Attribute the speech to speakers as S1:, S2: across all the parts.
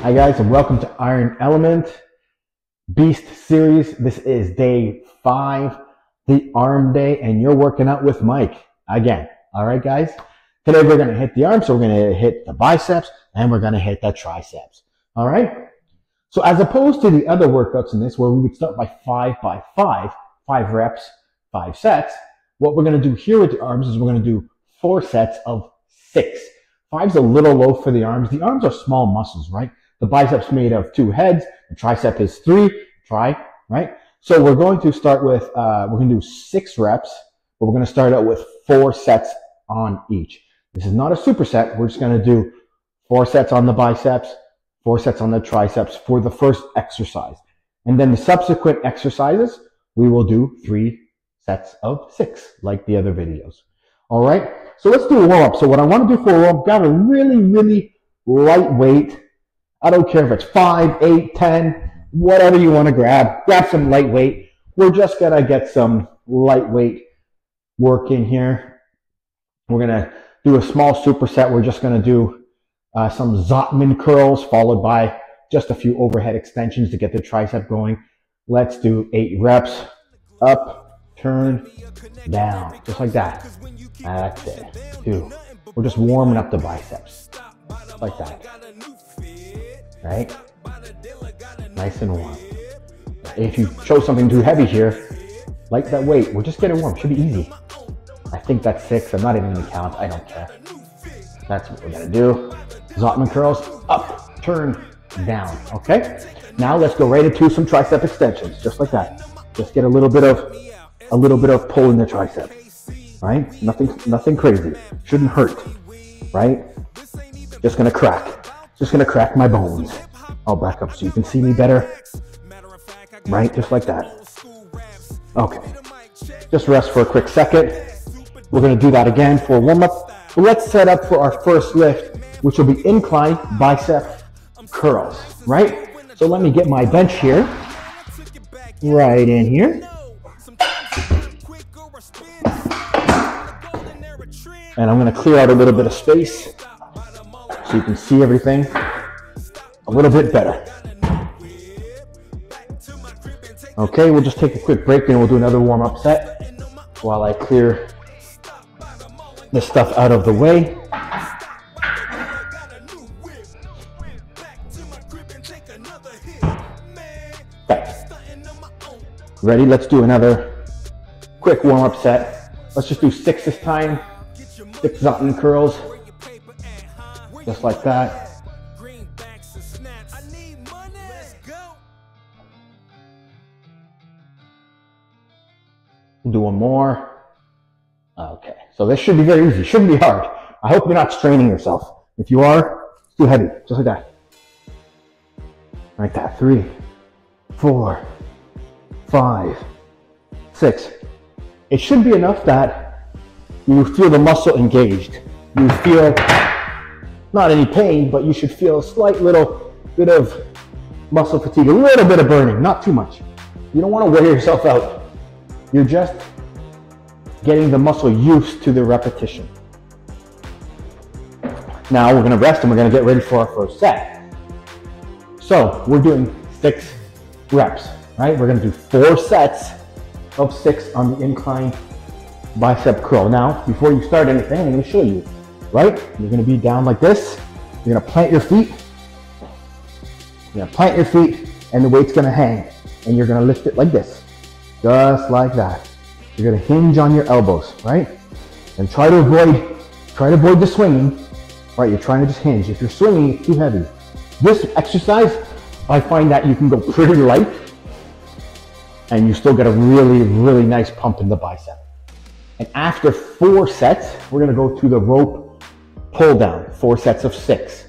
S1: Hi guys, and welcome to Iron Element Beast Series. This is day 5, the arm day, and you're working out with Mike again. All right, guys. Today we're going to hit the arms, so we're going to hit the biceps, and we're going to hit the triceps. All right. So as opposed to the other workouts in this, where we would start by 5 reps, 5 sets, what we're going to do here with the arms is we're going to do 4 sets of 6. 5's a little low for the arms. The arms are small muscles, right? The biceps made of 2 heads. The tricep is 3. Right? So we're going to start with, we're going to do 6 reps, but we're going to start out with 4 sets on each. This is not a superset. We're just going to do 4 sets on the biceps, 4 sets on the triceps for the first exercise. And then the subsequent exercises, we will do 3 sets of 6, like the other videos. All right? So let's do a warm-up. So what I want to do for a warm-up, grab a really lightweight. I don't care if it's 5, 8, 10, whatever you want to grab. Grab some lightweight. We're just going to get some lightweight work in here. We're going to do a small superset. We're just going to do some Zottman curls followed by just a few overhead extensions to get the tricep going. Let's do 8 reps. Up, turn, down. Just like that. That's it. 2. We're just warming up the biceps. Like that. Right? Nice and warm. If you chose something too heavy here, like that weight, we're just getting warm. Should be easy. I think that's 6. I'm not even going to count. I don't care. That's what we're going to do. Zottman curls. Up, turn, down. Okay? Now let's go right into some tricep extensions. Just like that. Just get a little bit of pull in the tricep. Right? Nothing crazy. Shouldn't hurt. Right? Just going to crack. Just going to crack my bones. I'll back up so you can see me better. Right? Just like that. Okay. Just rest for a quick second. We're going to do that again for a warm-up. Let's set up for our first lift, which will be incline bicep curls. Right? So let me get my bench here. Right in here. And I'm going to clear out a little bit of space so you can see everything a little bit better. Okay, we'll just take a quick break and we'll do another warm-up set while I clear this stuff out of the way. Okay. Ready? Let's do another quick warm-up set. Let's just do 6 this time. 6 Zottman curls. Just like that. We'll do one more. Okay, so this should be very easy. Shouldn't be hard. I hope you're not straining yourself. If you are, it's too heavy. Just like that. Like that. 3, 4, 5, 6. It should be enough that you feel the muscle engaged. You feel not any pain, but you should feel a slight little bit of muscle fatigue, a little bit of burning, not too much. You don't want to wear yourself out. You're just getting the muscle used to the repetition. Now we're going to rest and we're going to get ready for our first set. So we're doing 6 reps, right? We're going to do 4 sets of 6 on the incline bicep curl. Now, before you start anything, I'm going to show you, right? You're going to be down like this. You're going to plant your feet. You're going to plant your feet and the weight's going to hang. And you're going to lift it like this. Just like that. You're going to hinge on your elbows, right? And try to avoid the swinging. Right, you're trying to just hinge. If you're swinging, it's too heavy. This exercise, I find that you can go pretty light and you still get a really nice pump in the bicep. And after 4 sets, we're going to go to the rope pull down, 4 sets of 6.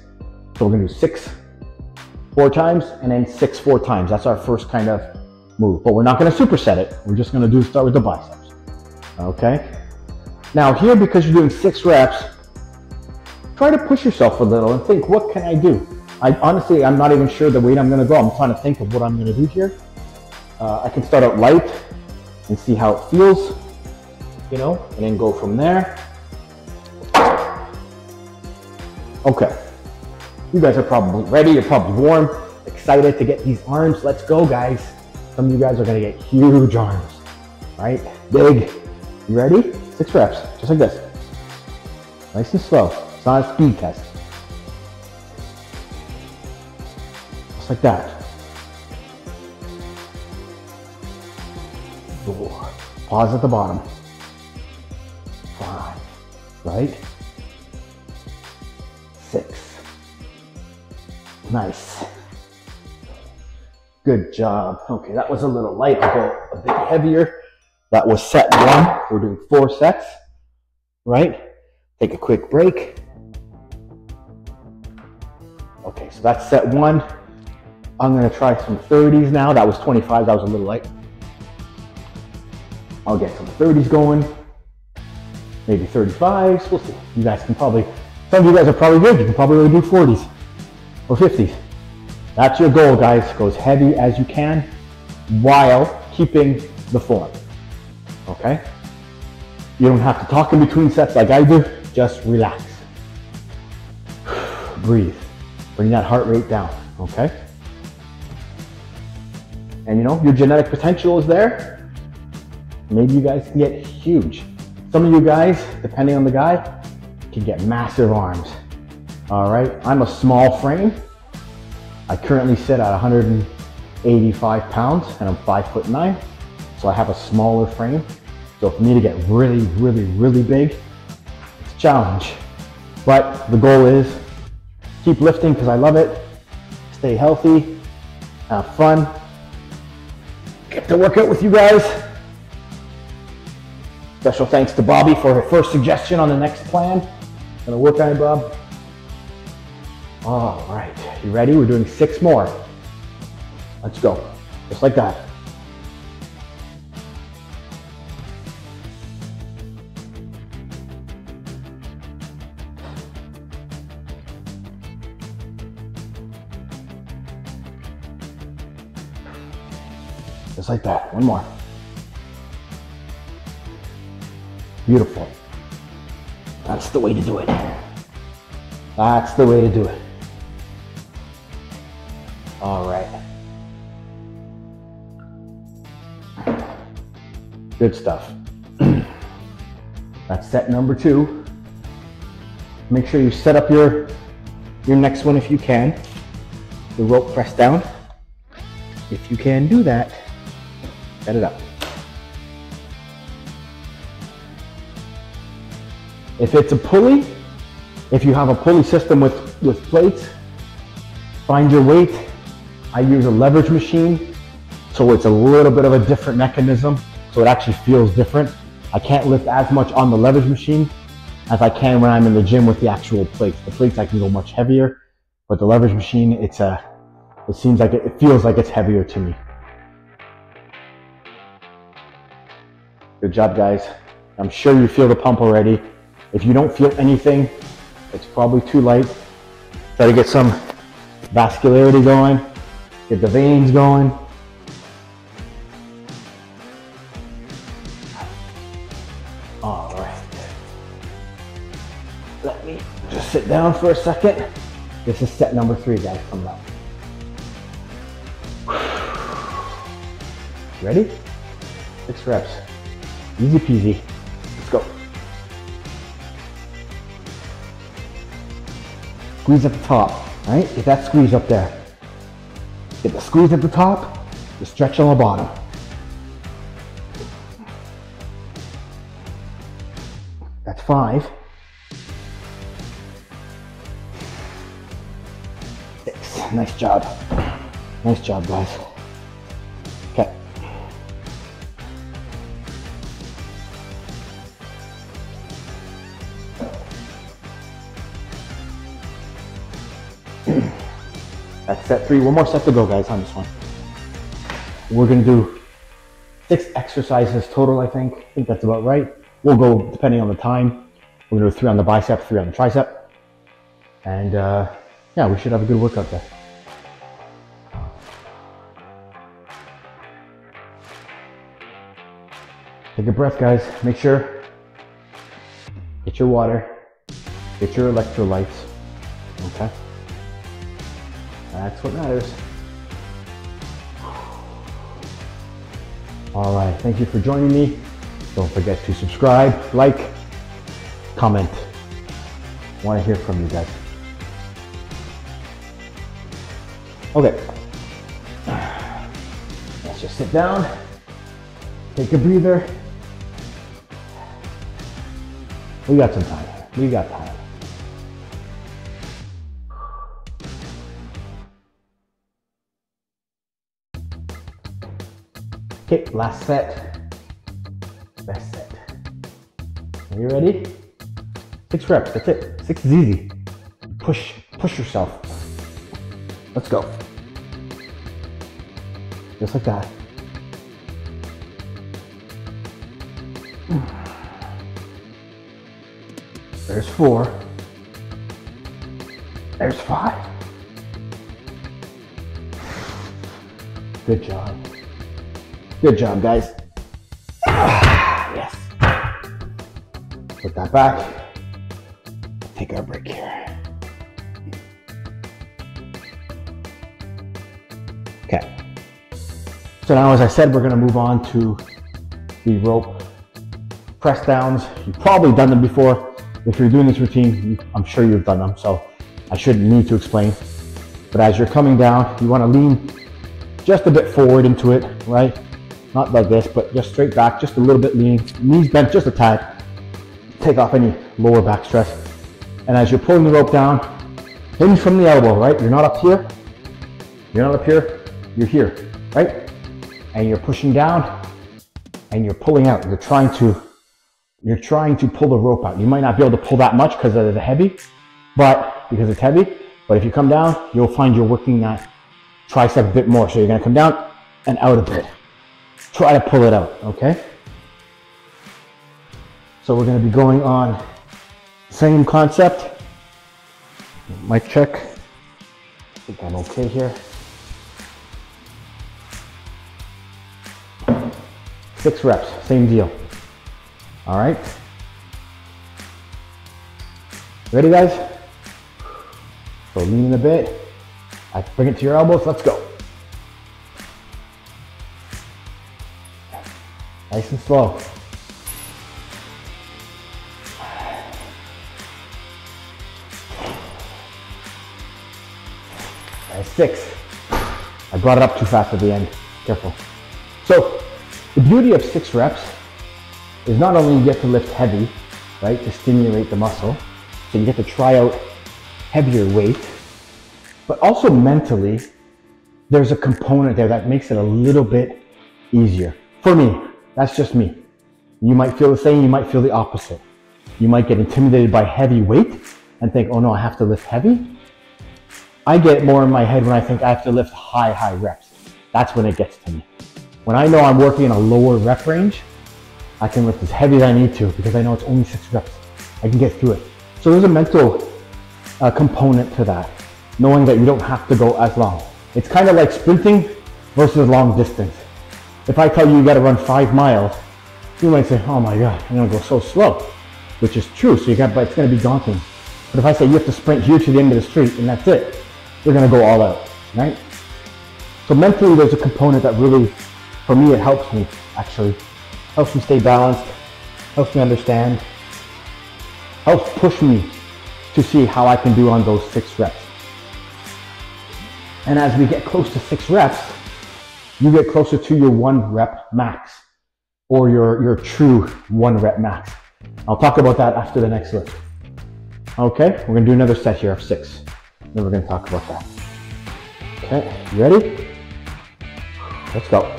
S1: So we're going to do 6 4 times and then 6 4 times. That's our first kind of move, but we're not going to superset it. We're just going to start with the biceps. Okay. Now here, because you're doing 6 reps, try to push yourself a little and think, what can I do? Honestly, I'm not even sure the weight I'm going to go. I'm trying to think of what I'm going to do here. I can start out light and see how it feels, you know, and then go from there. Okay. You guys are probably ready, you're probably warm, excited to get these arms. Let's go, guys. Some of you guys are gonna get huge arms, right? Big. You ready? 6 reps, just like this. Nice and slow. It's not a speed test. Just like that. 4. Pause at the bottom. 5. Right? 6. Nice. Good job. Okay, that was a little light. I'll go a bit heavier. That was set 1. We're doing 4 sets, right? Take a quick break. Okay, so that's set 1. I'm gonna try some 30s now. That was 25, that was a little light. I'll get some 30s going. Maybe 35s, we'll see. You guys can probably, some of you guys are probably good. You can probably really do 40s or 50s. That's your goal, guys. Go as heavy as you can while keeping the form, okay? You don't have to talk in between sets like I do. Just relax. Breathe. Bring that heart rate down, okay? And you know, your genetic potential is there. Maybe you guys can get huge. Some of you guys, depending on the guy, can get massive arms. All right, I'm a small frame. I currently sit at 185 pounds and I'm 5'9", so I have a smaller frame. So for me to get really, really, really big, it's a challenge. But the goal is keep lifting because I love it, stay healthy, have fun, get to work out with you guys. Special thanks to Bobby for her first suggestion on the next plan. Gonna work on it, Bob. All right, you ready? We're doing 6 more. Let's go, just like that. Just like that, 1 more. Beautiful. That's the way to do it. That's the way to do it. All right. Good stuff. That's set number 2. Make sure you set up your next one if you can. The rope press down. If you can do that, set it up. If it's a pulley, if you have a pulley system with plates, find your weight. I use a leverage machine, so it's a little bit of a different mechanism, so it actually feels different. I can't lift as much on the leverage machine as I can when I'm in the gym with the actual plates. The plates I can go much heavier, but the leverage machine, it seems like it feels like it's heavier to me. Good job, guys. I'm sure you feel the pump already. If you don't feel anything, it's probably too light. Try to get some vascularity going, get the veins going. All right. Let me just sit down for a second. This is set number 3, guys, coming up. Ready? 6 reps. Easy peasy. Let's go. Squeeze at the top, right? Get that squeeze up there. Get the squeeze at the top, the stretch on the bottom. That's 5. 6. Nice job. Nice job, guys. Okay. That's set 3. 1 more set to go, guys, on this one. We're gonna do 6 exercises total, I think. I think that's about right. We'll go, depending on the time, we're gonna do 3 on the bicep, 3 on the tricep. And yeah, we should have a good workout there. Take a breath, guys. Make sure, get your water, get your electrolytes, okay? That's what matters. All right, thank you for joining me. Don't forget to subscribe, like, comment. I want to hear from you guys. Okay, let's just sit down, take a breather. We got some time. We got time. Okay, last set. Best set. Are you ready? 6 reps, that's it. 6 is easy. Push yourself. Let's go. Just like that. There's 4. There's 5. Good job. Good job, guys. Yes. Put that back. Take our break here. Okay. So now, as I said, we're going to move on to the rope press downs. You've probably done them before. If you're doing this routine, I'm sure you've done them, so I shouldn't need to explain. But as you're coming down, you want to lean just a bit forward into it, right? Not like this, but just straight back, just a little bit lean. Knees bent just a tad. Take off any lower back stress. And as you're pulling the rope down, hinge from the elbow, right? You're not up here. You're not up here. You're here, right? And you're pushing down and you're pulling out. You're trying to pull the rope out. You might not be able to pull that much because it's heavy, because it's heavy. But if you come down, you'll find you're working that tricep a bit more. So you're going to come down and out a bit. Try to pull it out, okay? So we're going to be going on same concept. Mic check. I think I'm okay here. 6 reps, same deal. All right. Ready, guys? So lean in a bit. I bring it to your elbows. Let's go. Nice and slow. That's 6. I brought it up too fast at the end. Careful. So the beauty of 6 reps is not only you get to lift heavy, right, to stimulate the muscle, so you get to try out heavier weight, but also mentally, there's a component there that makes it a little bit easier. For me, that's just me. You might feel the same, you might feel the opposite. You might get intimidated by heavy weight and think, oh no, I have to lift heavy. I get more in my head when I think I have to lift high reps. That's when it gets to me. When I know I'm working in a lower rep range, I can lift as heavy as I need to because I know it's only 6 reps. I can get through it. So there's a mental component to that, knowing that you don't have to go as long. It's kind of like sprinting versus long distance. If I tell you you got to run 5 miles, you might say, oh my God, I'm going to go so slow, which is true. So but it's going to be daunting. But if I say you have to sprint here to the end of the street and that's it, you're going to go all out, right? So mentally, there's a component that really, for me, it helps me actually. Helps me stay balanced, helps me understand, helps push me to see how I can do on those 6 reps. And as we get close to 6 reps, you get closer to your 1 rep max or your true 1 rep max. I'll talk about that after the next lift. Okay, we're gonna do another set here of 6. Then we're gonna talk about that. Okay, you ready? Let's go.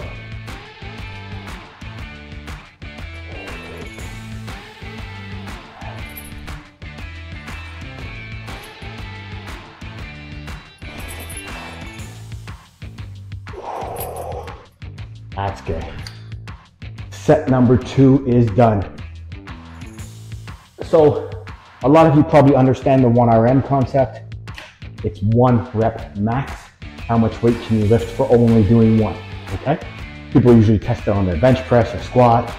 S1: That's good. Set number 2 is done. So a lot of you probably understand the 1RM concept. It's 1 rep max. How much weight can you lift for only doing 1, okay? People usually test it on their bench press or squat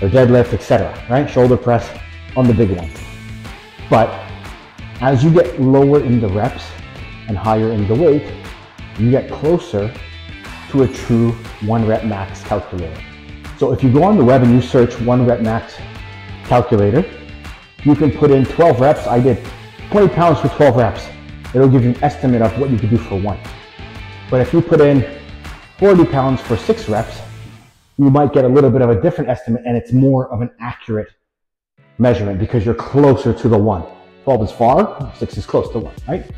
S1: or deadlift, etc., right? Shoulder press on the big one. But as you get lower in the reps and higher in the weight, you get closer to a true 1 rep max calculator. So if you go on the web and you search 1 rep max calculator, you can put in 12 reps. I did 20 pounds for 12 reps. It'll give you an estimate of what you could do for 1. But if you put in 40 pounds for 6 reps, you might get a little bit of a different estimate, and it's more of an accurate measurement because you're closer to the 1. 12 is far, 6 is close to 1, right?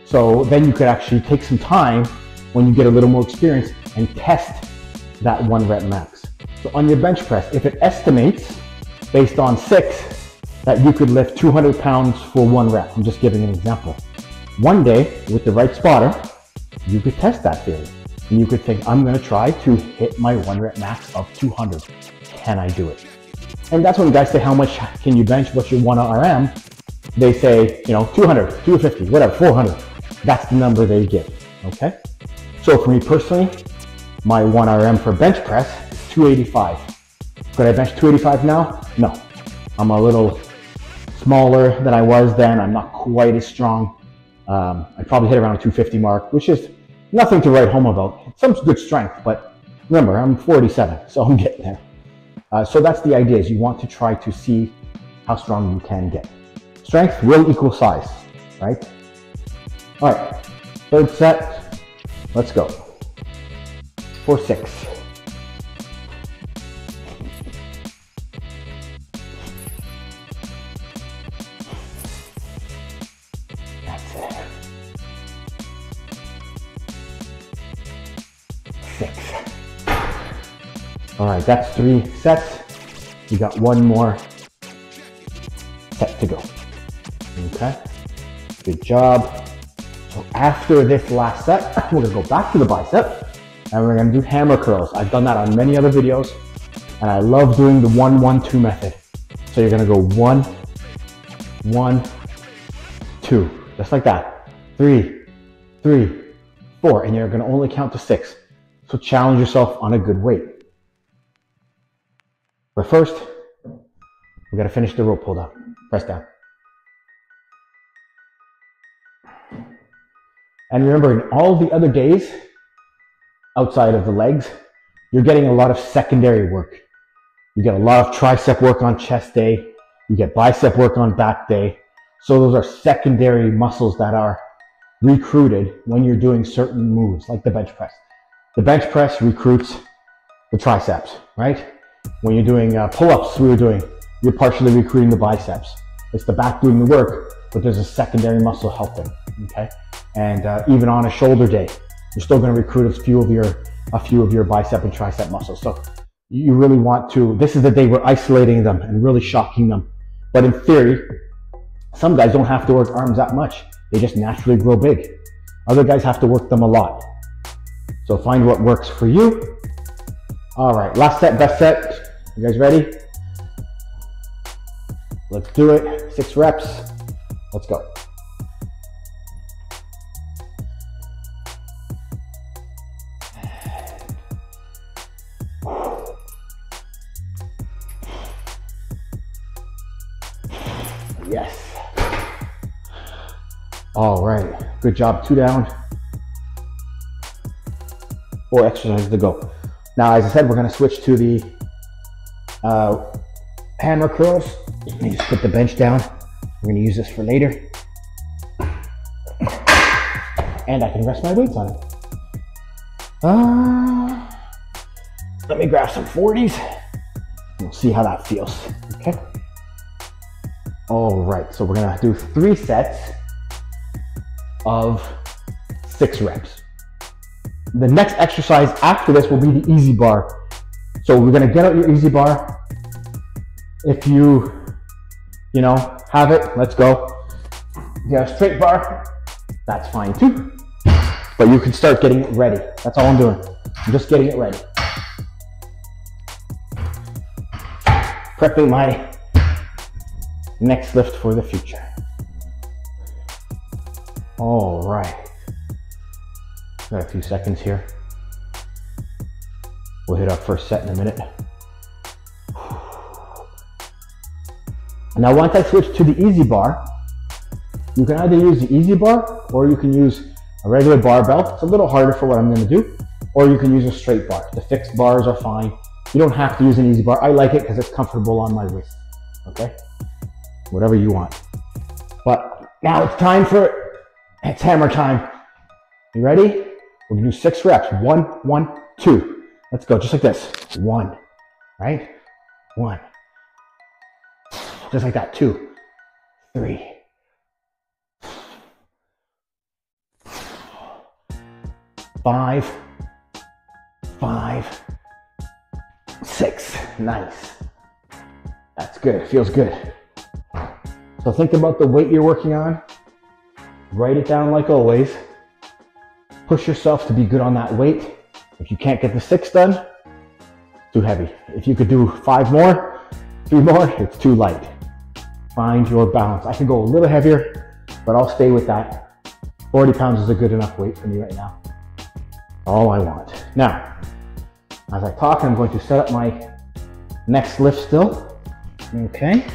S1: So then you could actually take some time when you get a little more experience and test that 1 rep max. So on your bench press, if it estimates based on 6 that you could lift 200 pounds for 1 rep, I'm just giving an example. One day with the right spotter, you could test that theory. And you could think, I'm gonna try to hit my 1 rep max of 200. Can I do it? And that's when guys say, how much can you bench? What's your 1 RM? They say, 200, 250, whatever, 400. That's the number they give, okay? So for me personally, my 1 RM for bench press is 285. Could I bench 285 now? No. I'm a little smaller than I was then. I'm not quite as strong. I probably hit around a 250 mark, which is nothing to write home about. Some good strength, but remember, I'm 47, so I'm getting there. So that's the idea, is you want to try to see how strong you can get. Strength will equal size, right? All right, third set, let's go. For 6. That's it. 6. All right, that's 3 sets. You got 1 more set to go. Okay, good job. So after this last set, we're gonna go back to the bicep and we're gonna do hammer curls. I've done that on many other videos and I love doing the 1-1-2 method. So you're gonna go 1, 1, 2, just like that. 3, 3, 4, and you're gonna only count to 6. So challenge yourself on a good weight. But first, we gotta finish the rope pull down, press down. And remember, in all the other days, outside of the legs, you're getting a lot of secondary work. You get a lot of tricep work on chest day. You get bicep work on back day. So those are secondary muscles that are recruited when you're doing certain moves, like the bench press. The bench press recruits the triceps, right? When you're doing pull-ups, you're partially recruiting the biceps. It's the back doing the work, but there's a secondary muscle helping, okay? And even on a shoulder day, you're still going to recruit a few of your bicep and tricep muscles. So you really want to, this is the day we're isolating them and really shocking them. But in theory, some guys don't have to work arms that much. They just naturally grow big. Other guys have to work them a lot. So find what works for you. All right, last set, best set. You guys ready? Let's do it. 6 reps. Let's go. Yes. All right, good job. 2 down. 4 exercises to go. Now, as I said, we're gonna switch to the hammer curls. Let me just put the bench down. We're gonna use this for later. And I can rest my weights on it. Let me grab some 40s. We'll see how that feels, okay? All right, so we're gonna do 3 sets of 6 reps. The next exercise after this will be the easy bar. So we're gonna get out your easy bar. If you have it, let's go. If you have a straight bar, that's fine too. But you can start getting it ready. That's all I'm doing. I'm just getting it ready. Prepping my next lift for the future. All right. Got a few seconds here. We'll hit our first set in a minute. Now, once I switch to the easy bar, you can either use the easy bar or you can use a regular barbell. It's a little harder for what I'm gonna do. Or you can use a straight bar. The fixed bars are fine. You don't have to use an easy bar. I like it because it's comfortable on my wrist, okay? Whatever you want. But now it's time for, it's hammer time. You ready? We're gonna do 6 reps. 1, 1, 2. Let's go, just like this. 1, right? 1. Just like that, 2, 3. 5, 5, 6. Nice. That's good, feels good. So think about the weight you're working on. Write it down like always. Push yourself to be good on that weight. If you can't get the 6 done, too heavy. If you could do 5 more, 3 more, it's too light. Find your balance. I can go a little heavier, but I'll stay with that. 40 pounds is a good enough weight for me right now. All I want. Now, as I talk, I'm going to set up my next lift still. Okay.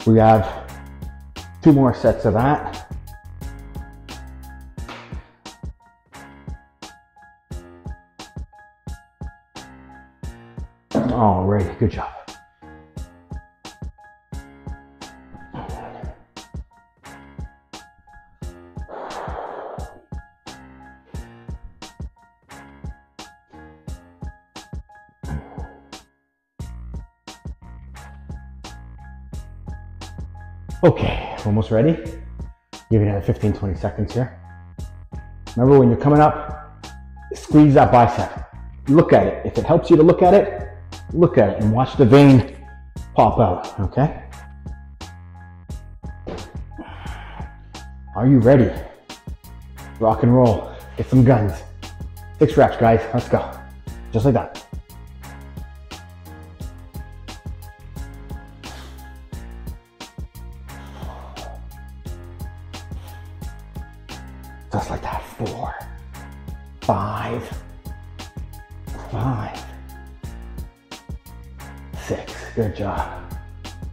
S1: We have 2 more sets of that. All right, good job. Okay, almost ready. Give it another 15, 20 seconds here. Remember, when you're coming up, squeeze that bicep. Look at it. If it helps you to look at it and watch the vein pop out, okay? Are you ready? Rock and roll. Get some guns. 6 reps, guys. Let's go. Just like that. Just like that. 4, 5, 5, 6. Good job.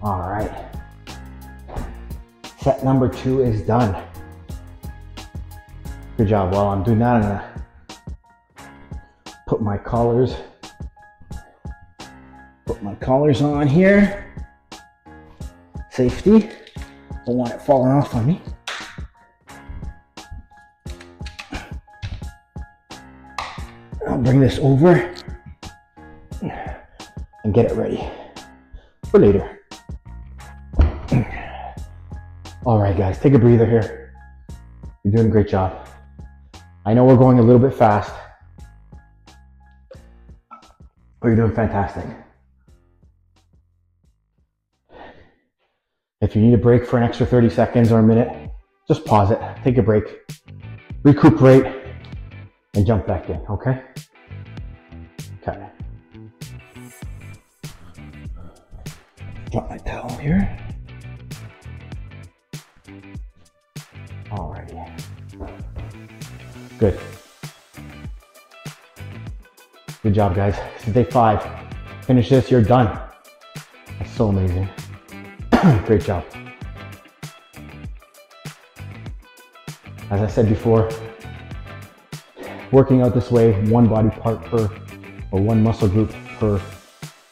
S1: All right. Set number 2 is done. Good job. While I'm doing that, I'm gonna put my collars on here. Safety. Don't want it falling off on me. I'll bring this over and get it ready for later. All right, guys, take a breather here. You're doing a great job. I know we're going a little bit fast, but you're doing fantastic. If you need a break for an extra 30 seconds or a minute, just pause it, take a break, recuperate, and jump back in, okay? Okay. Drop my towel here. Alrighty. Good. Good job, guys. This is day 5. Finish this, you're done. That's so amazing. Great job. As I said before, working out this way, one body part per, or one muscle group per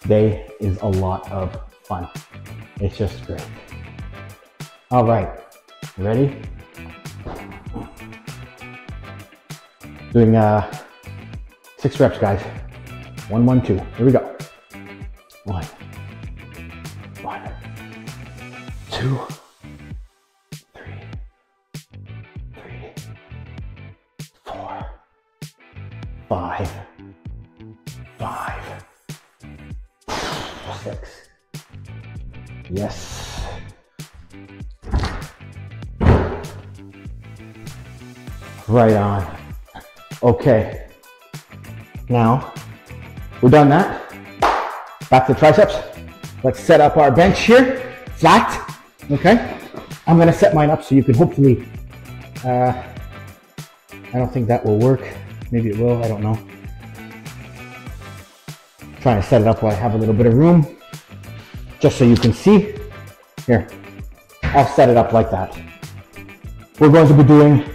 S1: day is a lot of fun. It's just great. All right, ready? Doing 6 reps, guys. 1, 1, 2. Here we go. 1, 1, 2, 3, 4, 5, 5, 6. Yes. Right on. Okay. Now, we've done that. Back to triceps. Let's set up our bench here, flat. Okay. I'm gonna set mine up so you can hopefully, I don't think that will work. Maybe it will, I don't know. trying to set it up while I have a little bit of room, just so you can see. Here, I'll set it up like that. We're going to be doing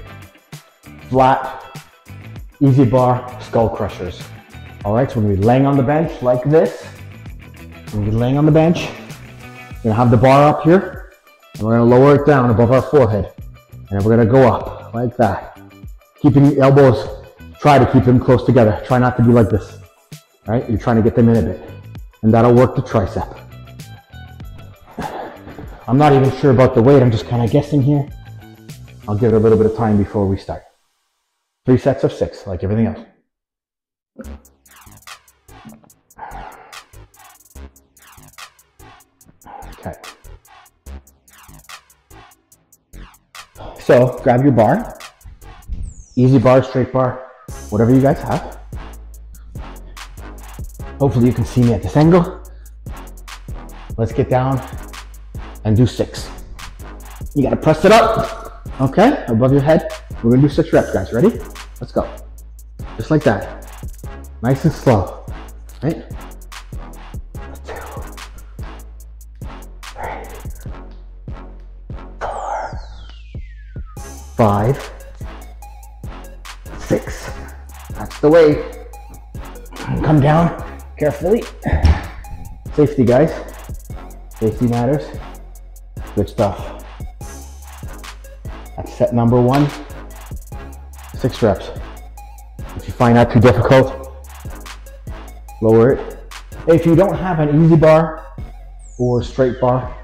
S1: flat, easy bar skull crushers. All right, so we're gonna be laying on the bench like this. We're gonna be laying on the bench. We're gonna have the bar up here, and we're gonna lower it down above our forehead. And we're gonna go up like that. Keeping the elbows, try to keep them close together. Try not to be like this, all right? You're trying to get them in a bit. And that'll work the tricep. I'm not even sure about the weight, I'm just kind of guessing here. I'll give it a little bit of time before we start. 3 sets of 6, like everything else. Okay. So grab your bar, easy bar, straight bar, whatever you guys have. Hopefully you can see me at this angle. Let's get down and do 6. You gotta press it up, okay, above your head. We're gonna do 6 reps, guys. Ready? Let's go. Just like that. Nice and slow, right? 2, 3, 4, 5, 6. That's the way. Come down carefully. Safety, guys. Safety matters. Good stuff. That's set number 1. 6 reps. If you find that too difficult, lower it. If you don't have an easy bar or straight bar,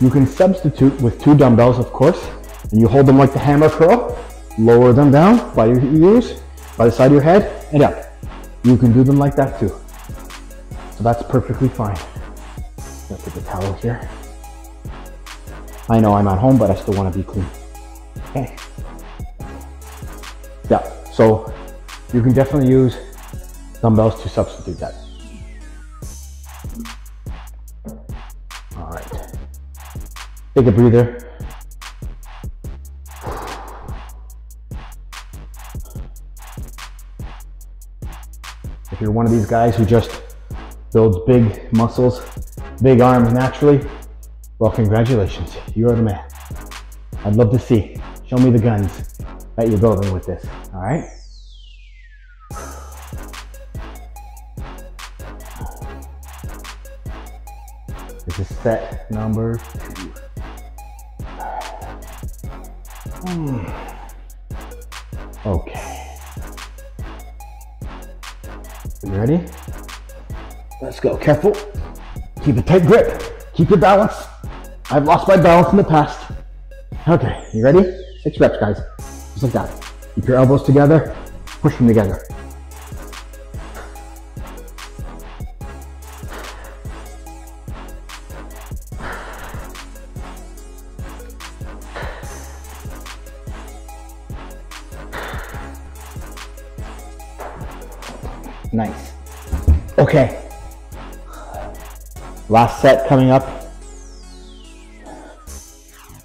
S1: you can substitute with 2 dumbbells, of course, and you hold them like the hammer curl, lower them down by your ears, by the side of your head, and up. You can do them like that too. So that's perfectly fine. I'll take the towel here. I know I'm at home, but I still want to be clean. Okay. Yeah, so you can definitely use dumbbells to substitute that. All right. Take a breather. If you're one of these guys who just builds big muscles, big arms naturally, well, congratulations, you are the man. I'd love to see. Show me the guns that you're building with this, all right? This is set number 2. Okay. You ready? Let's go. Careful. Keep a tight grip. Keep your balance. I've lost my balance in the past. Okay, you ready? 6 reps, guys. Just like that. Keep your elbows together. Push them together. Nice. Okay. Last set coming up.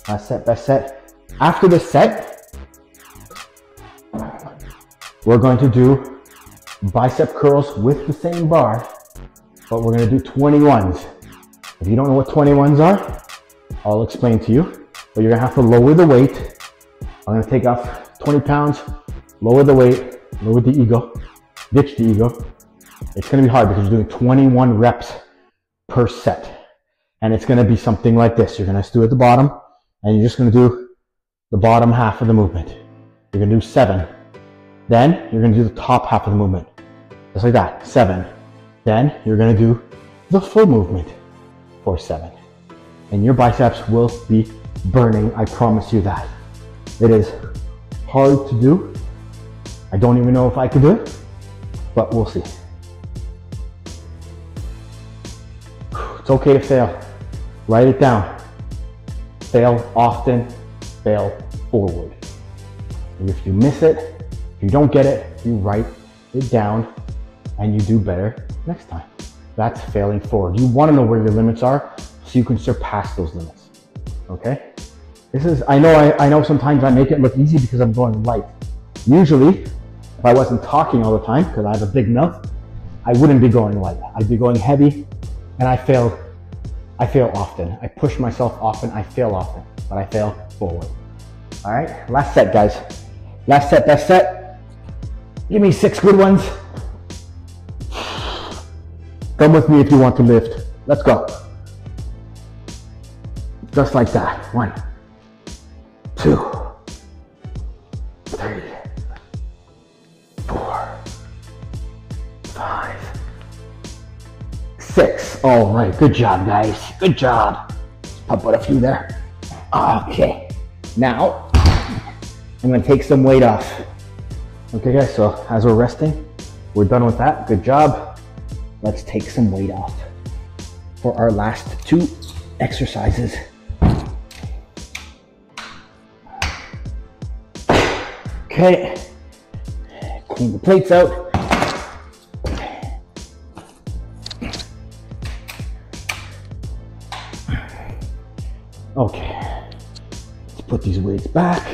S1: Last set, best set. After this set, we're going to do bicep curls with the same bar, but we're going to do 21s. If you don't know what 21s are, I'll explain to you, but you're going to have to lower the weight. I'm going to take off 20 pounds, lower the weight, lower the ego, ditch the ego. It's going to be hard because you're doing 21 reps per set. And it's going to be something like this. You're going to do at the bottom, and you're just going to do the bottom half of the movement. You're going to do 7. Then you're going to do the top half of the movement. Just like that, 7. Then you're going to do the full movement for 7. And your biceps will be burning, I promise you that. It is hard to do. I don't even know if I can do it, but we'll see. It's okay to fail. Write it down. Fail often, fail forward. And if you miss it, if you don't get it, you write it down and you do better next time. That's failing forward. You want to know where your limits are so you can surpass those limits. Okay? This is, I know sometimes I make it look easy because I'm going light. Usually, if I wasn't talking all the time, because I have a big mouth, I wouldn't be going light. I'd be going heavy, and I fail often. I push myself often, I fail often, but I fail forward. All right, last set, guys. Last set, best set. Give me 6 good ones. Come with me if you want to lift. Let's go. Just like that. 1, 2, 3, 4, 5, 6. All right, good job, guys. Good job. I'll put a few there. Okay, now I'm gonna take some weight off. Okay, guys, so as we're resting, we're done with that. Good job. Let's take some weight off for our last 2 exercises. Okay, clean the plates out. Okay, let's put these weights back.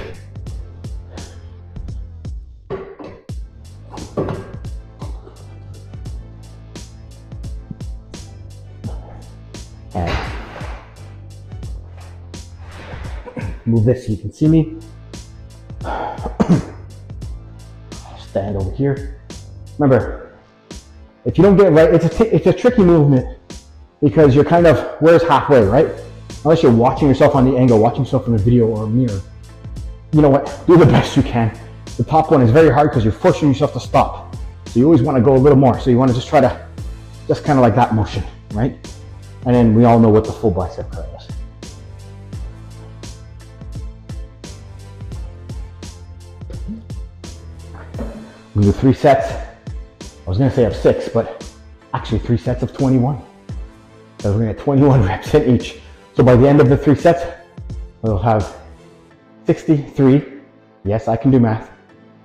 S1: And move this so you can see me. Stand over here. Remember, if you don't get it right, it's a tricky movement because you're kind of, where's halfway, right? Unless you're watching yourself on the angle, watching yourself in a video or a mirror. You know what? Do the best you can. The top one is very hard because you're forcing yourself to stop. So you always want to go a little more. So you want to just try to, just kind of like that motion, right? And then we all know what the full bicep curl is. We do 3 sets. I was going to say of 6, but actually 3 sets of 21. So we're going to get 21 reps in each. So by the end of the 3 sets, we'll have 63, yes, I can do math,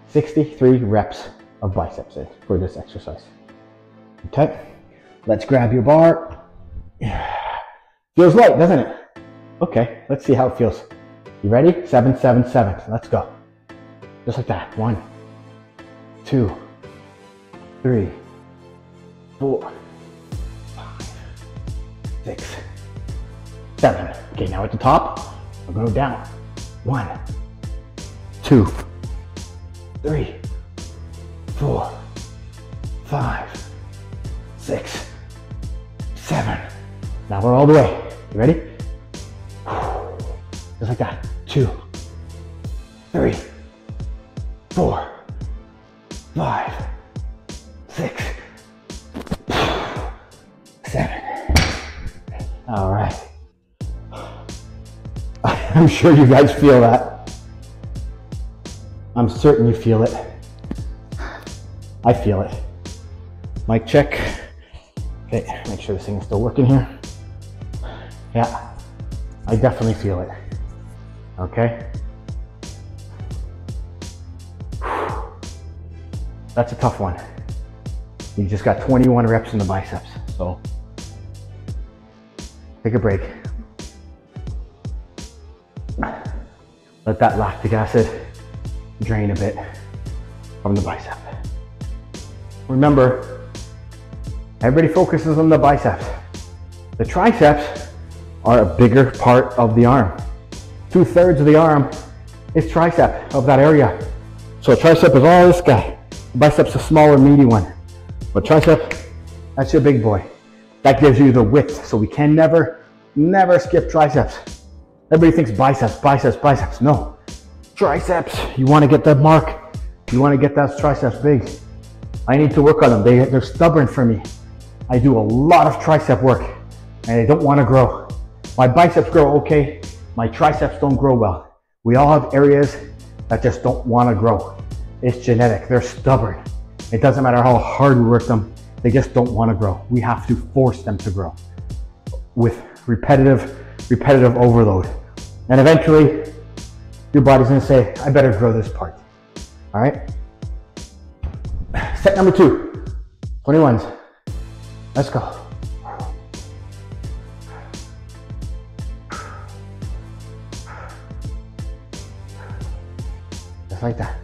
S1: 63 reps of biceps in for this exercise. Okay, let's grab your bar. Feels light, doesn't it? Okay, let's see how it feels. You ready? 7, 7, 7. Let's go. Just like that. 1, 2, 3, 4, 5, 6, 7. Okay, now at the top, I'm going to go down. 1, 2, 3, 4, 5, 6, 7. Now we're all the way. You ready? Just like that. 2, 3, 4, 5, 6, 7. All right. I'm sure you guys feel that. I'm certain you feel it. I feel it. Mic check. Okay, make sure this thing is still working here. Yeah, I definitely feel it. Okay. That's a tough one. You just got 21 reps in the biceps, so take a break. Let that lactic acid drain a bit from the bicep. Remember, everybody focuses on the biceps. The triceps are a bigger part of the arm. 2/3 of the arm is tricep, of that area. So tricep is all this guy. Bicep's a smaller, meaty one. But tricep, that's your big boy. That gives you the width, so we can never skip triceps. Everybody thinks biceps, biceps, biceps. No, triceps. You want to get that mark. You want to get that triceps big. I need to work on them. They're stubborn for me. I do a lot of tricep work and they don't want to grow. My biceps grow okay. My triceps don't grow well. We all have areas that just don't want to grow. It's genetic. They're stubborn. It doesn't matter how hard we work them. They just don't want to grow. We have to force them to grow with repetitive overload. And eventually your body's going to say, I better grow this part. All right. Set number 2, 21s. Let's go. Just like that.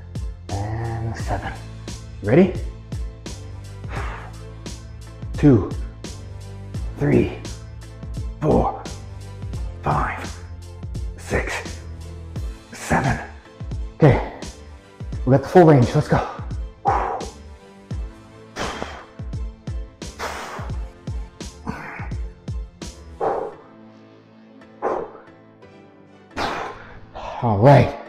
S1: And 7. Ready? 2, 3, 4, 5, 6, 7. Okay, we got the full range. Let's go. All right.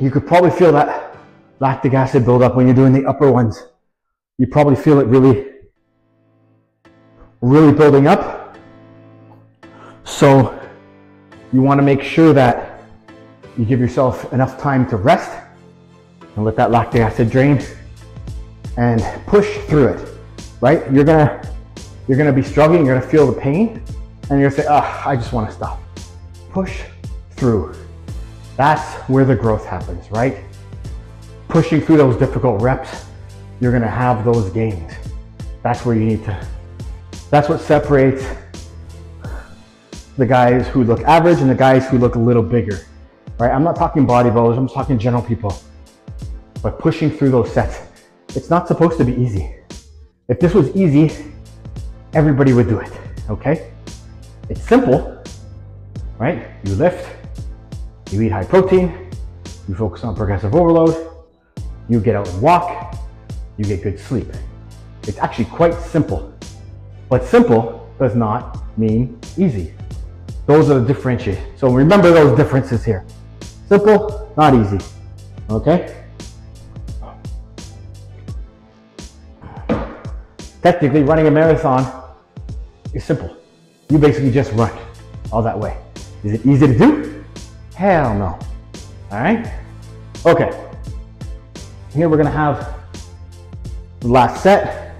S1: You could probably feel that lactic acid buildup when you're doing the upper ones. You probably feel it really building up. So you want to make sure that you give yourself enough time to rest and let that lactic acid drain and push through it, right? You're gonna be struggling, you're gonna feel the pain, and you're gonna say, oh, I just want to stop. Push through. That's where the growth happens, right? Pushing through those difficult reps, you're gonna have those gains. That's where you need to, that's what separates the guys who look average and the guys who look a little bigger, right? I'm not talking bodybuilders, I'm just talking general people. But pushing through those sets, it's not supposed to be easy. If this was easy, everybody would do it, okay? It's simple, right? You lift, you eat high protein, you focus on progressive overload, you get out and walk, you get good sleep. It's actually quite simple, but simple does not mean easy. Those are the differentiators. So remember those differences here. Simple, not easy, okay? Technically, running a marathon is simple. You basically just run all that way. Is it easy to do? Hell no. All right? Okay. Here we're gonna have the last set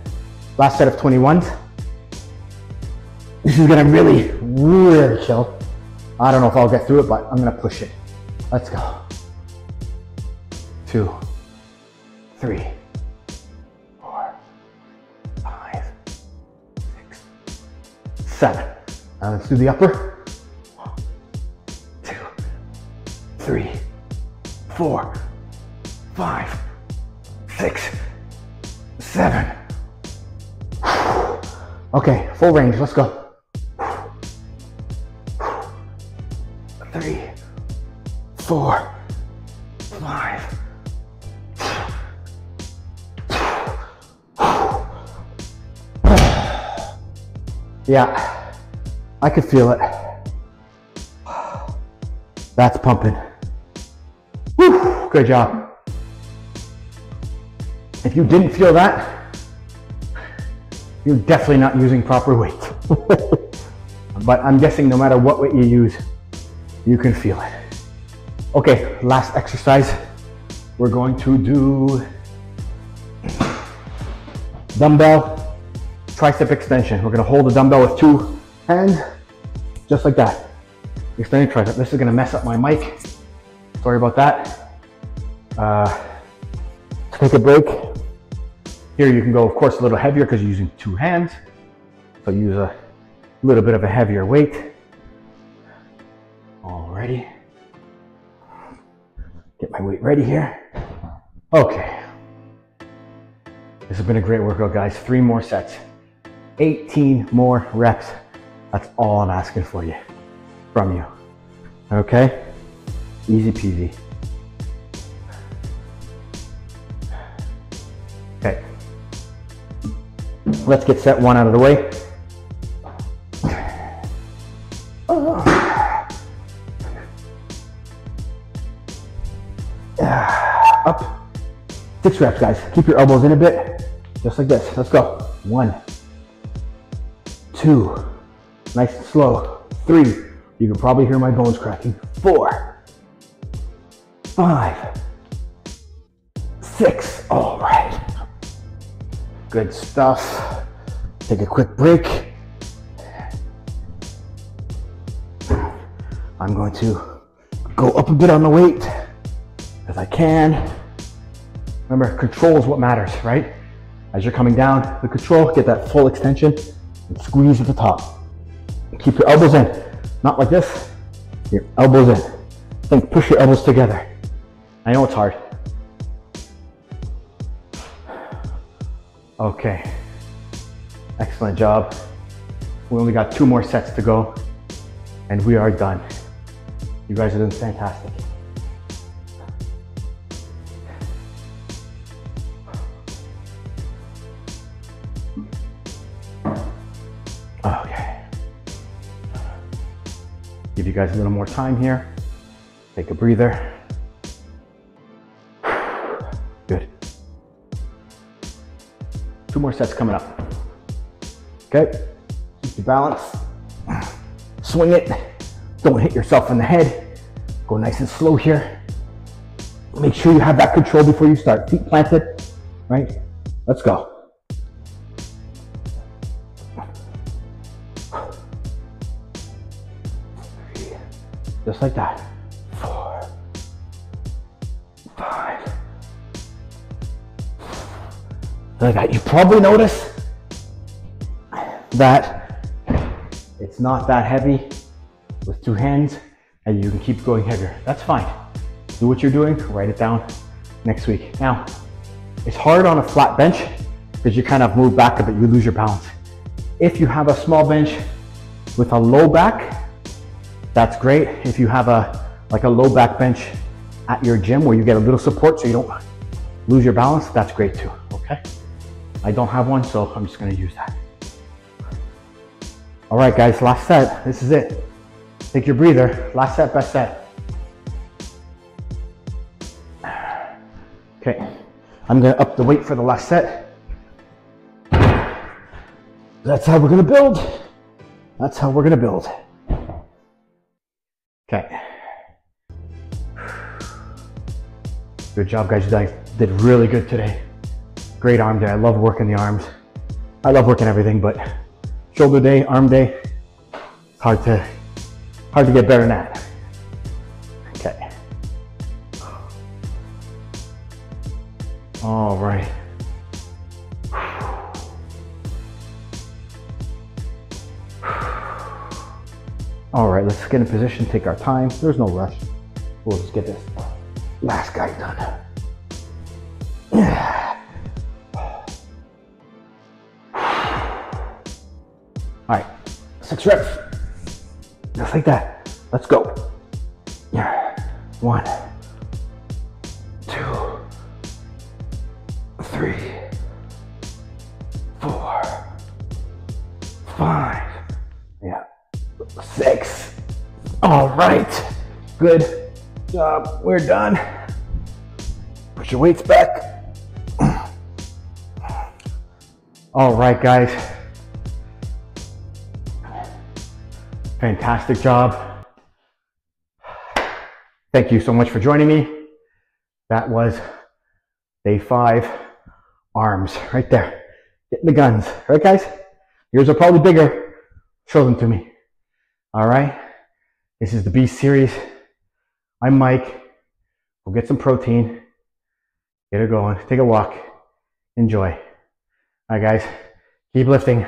S1: of 21s. This is gonna really chill. I don't know if I'll get through it, but I'm gonna push it. Let's go. 2, 3, 4, 5, 6, 7. Now let's do the upper. 1, 2, 3, 4, 5, 6, 7. Okay, full range, let's go. 3, 4, 5. Yeah, I could feel it. That's pumping. Whew, good job. If you didn't feel that, you're definitely not using proper weight. But I'm guessing no matter what weight you use, you can feel it. Okay, last exercise. We're going to do dumbbell tricep extension. We're gonna hold the dumbbell with 2 hands, just like that. Extending tricep. This is gonna mess up my mic. Sorry about that. Take a break. Here you can go, of course, a little heavier because you're using 2 hands. So use a little bit of a heavier weight. Alrighty. Get my weight ready here. Okay. This has been a great workout, guys. 3 more sets. 18 more reps. That's all I'm asking from you. Okay? Easy peasy. Okay. Let's get set 1 out of the way. Up. 6 reps, guys. Keep your elbows in a bit. Just like this. Let's go. 1, 2. Nice and slow. 3. You can probably hear my bones cracking. 4, 5, 6. All right. Good stuff. Take a quick break. I'm going to go up a bit on the weight as I can. Remember, control is what matters, right? As you're coming down, the control, get that full extension and squeeze at the top. Keep your elbows in, not like this. Your elbows in. Think, push your elbows together. I know it's hard. Okay, Excellent job. We only got 2 more sets to go and we are done. You guys are doing fantastic. Okay. Give you guys a little more time here. Take a breather. Good. 2 more sets coming up. Okay. Keep your balance. Swing it. Don't hit yourself in the head. Go nice and slow here. Make sure you have that control before you start. Feet planted, right? Let's go. Just like that. 4, 5. Like that. You probably notice that it's not that heavy with 2 hands and you can keep going heavier. That's fine. Do what you're doing, write it down next week. Now, it's hard on a flat bench because you kind of move back a bit, you lose your balance. If you have a small bench with a low back, that's great. If you have like a low back bench at your gym where you get a little support so you don't lose your balance, that's great too, okay? I don't have one, so I'm just gonna use that. All right, guys, last set. This is it. Take your breather. Last set, best set. Okay, I'm gonna up the weight for the last set. That's how we're gonna build. That's how we're gonna build. Okay. Good job, guys. You guys did really good today. Great arm day. I love working the arms. I love working everything, but shoulder day, arm day, hard to get better than that. Okay. All right. All right, let's get in position, take our time. There's no rush. We'll just get this last guy done. All right, 6 reps. Just like that. Let's go. 1, 2, 3, 4, 5. Yeah. 6. All right. Good job. We're done. Push your weights back. All right, guys. Fantastic job. Thank you so much for joining me. That was day 5, arms, right there. Getting the guns, right guys? Yours are probably bigger. Show them to me. All right, this is the Beast series. I'm Mike. We'll get some protein. Get it going, take a walk, enjoy. All right guys, keep lifting.